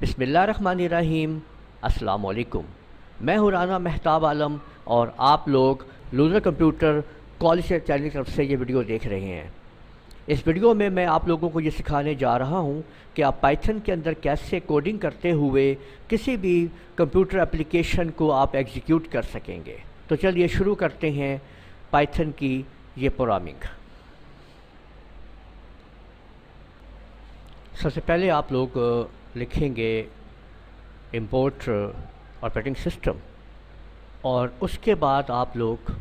بسم اللہ الرحمن الرحیم۔ السلام علیکم، میں ہوں رانا مہتاب عالم اور آپ لوگ لوزر کمپیوٹر کالج چینل کی طرف سے یہ ویڈیو دیکھ رہے ہیں۔ اس ویڈیو میں آپ لوگوں کو یہ سکھانے جا رہا ہوں کہ آپ پائتھن کے اندر کیسے کوڈنگ کرتے ہوئے کسی بھی کمپیوٹر اپلیکیشن کو آپ ایگزیکیوٹ کر سکیں گے۔ تو چلیے شروع کرتے ہیں پائتھن کی یہ پروگرامنگ۔ سب سے پہلے آپ لوگ لکھیں گے امپورٹ آپریٹنگ سسٹم، اور اس کے بعد آپ لوگ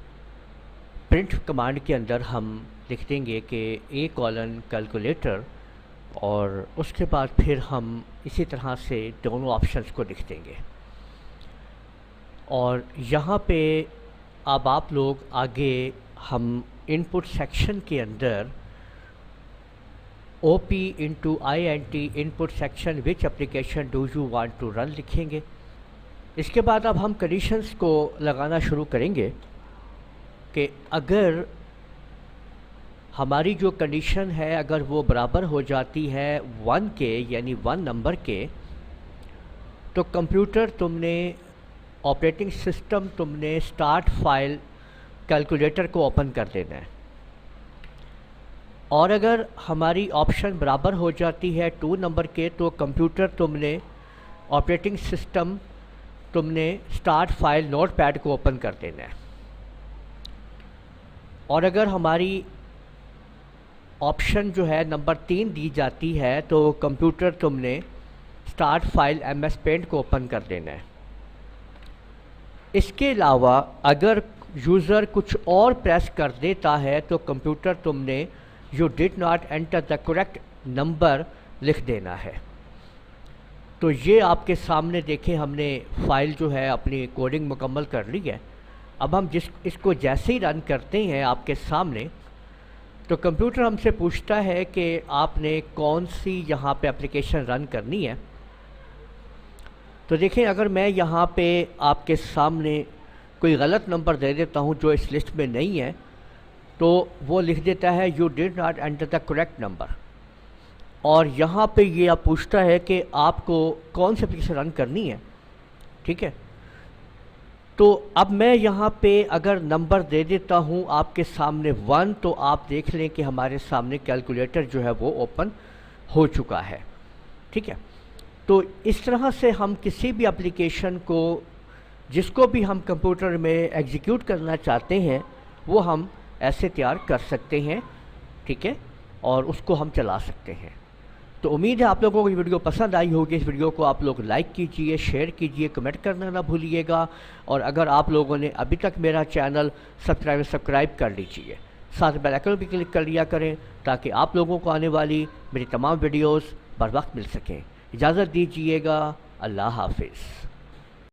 پرنٹ کمانڈ کے اندر ہم لکھ دیں گے کہ اے کالن کیلکولیٹر، اور اس کے بعد پھر ہم اسی طرح سے دونوں آپشنس کو لکھ دیں گے۔ اور یہاں پہ اب آپ لوگ آگے ہم ان پٹ سیکشن کے اندر O P into I N T input section وچ application do you want to run لکھیں گے۔ اس کے بعد اب ہم کنڈیشنز کو لگانا شروع کریں گے کہ اگر ہماری جو کنڈیشن ہے اگر وہ برابر ہو جاتی ہے 1 کے، یعنی 1 نمبر کے، تو کمپیوٹر تم نے آپریٹنگ سسٹم تم نے اسٹارٹ فائل کیلکولیٹر کو اوپن کر دینا ہے۔ اور اگر ہماری آپشن برابر ہو جاتی ہے 2 نمبر کے، تو کمپیوٹر تم نے آپریٹنگ سسٹم تم نے اسٹارٹ فائل نوٹ پیڈ کو اوپن کر دینا ہے۔ اور اگر ہماری آپشن جو ہے نمبر 3 دی جاتی ہے، تو کمپیوٹر تم نے start file M S Paint کو اوپن کر دینا ہے۔ اس کے علاوہ اگر یوزر کچھ اور پریس کر دیتا ہے تو کمپیوٹر تم نے you did not enter the correct number لکھ دینا ہے۔ تو یہ آپ کے سامنے دیکھیں ہم نے فائل جو ہے اپنی کوڈنگ مکمل کر لی ہے۔ اب ہم اس کو جیسے ہی رن کرتے ہیں آپ کے سامنے، تو کمپیوٹر ہم سے پوچھتا ہے کہ آپ نے کون سی یہاں پہ اپلیکیشن رن کرنی ہے۔ تو دیکھیں اگر میں یہاں پہ آپ کے سامنے کوئی غلط نمبر دے دیتا ہوں جو اس لسٹ میں نہیں ہے، تو وہ لکھ دیتا ہے you did not enter the correct number. اور یہاں پہ یہ آپ پوچھتا ہے کہ آپ کو کون سی اپلیکیشن رن کرنی ہے، ٹھیک ہے۔ تو اب میں یہاں پہ اگر نمبر دے دیتا ہوں آپ کے سامنے 1، تو آپ دیکھ لیں کہ ہمارے سامنے کیلکولیٹر جو ہے وہ اوپن ہو چکا ہے، ٹھیک ہے۔ تو اس طرح سے ہم کسی بھی اپلیکیشن کو جس کو بھی ہم کمپیوٹر میں ایگزیکیوٹ کرنا چاہتے ہیں وہ ہم ایسے تیار کر سکتے ہیں، ٹھیک ہے، اور اس کو ہم چلا سکتے ہیں۔ تو امید ہے آپ لوگوں کو یہ ویڈیو پسند آئی ہوگی۔ اس ویڈیو کو آپ لوگ لائک کیجئے، شیئر کیجئے، کمنٹ کرنا نہ بھولیے گا، اور اگر آپ لوگوں نے ابھی تک میرا چینل سبسکرائب کر لیجئے، ساتھ بیل آئیکن بھی کلک کر لیا کریں تاکہ آپ لوگوں کو آنے والی میری تمام ویڈیوز بر وقت مل سکیں۔ اجازت دیجئے گا، اللہ حافظ۔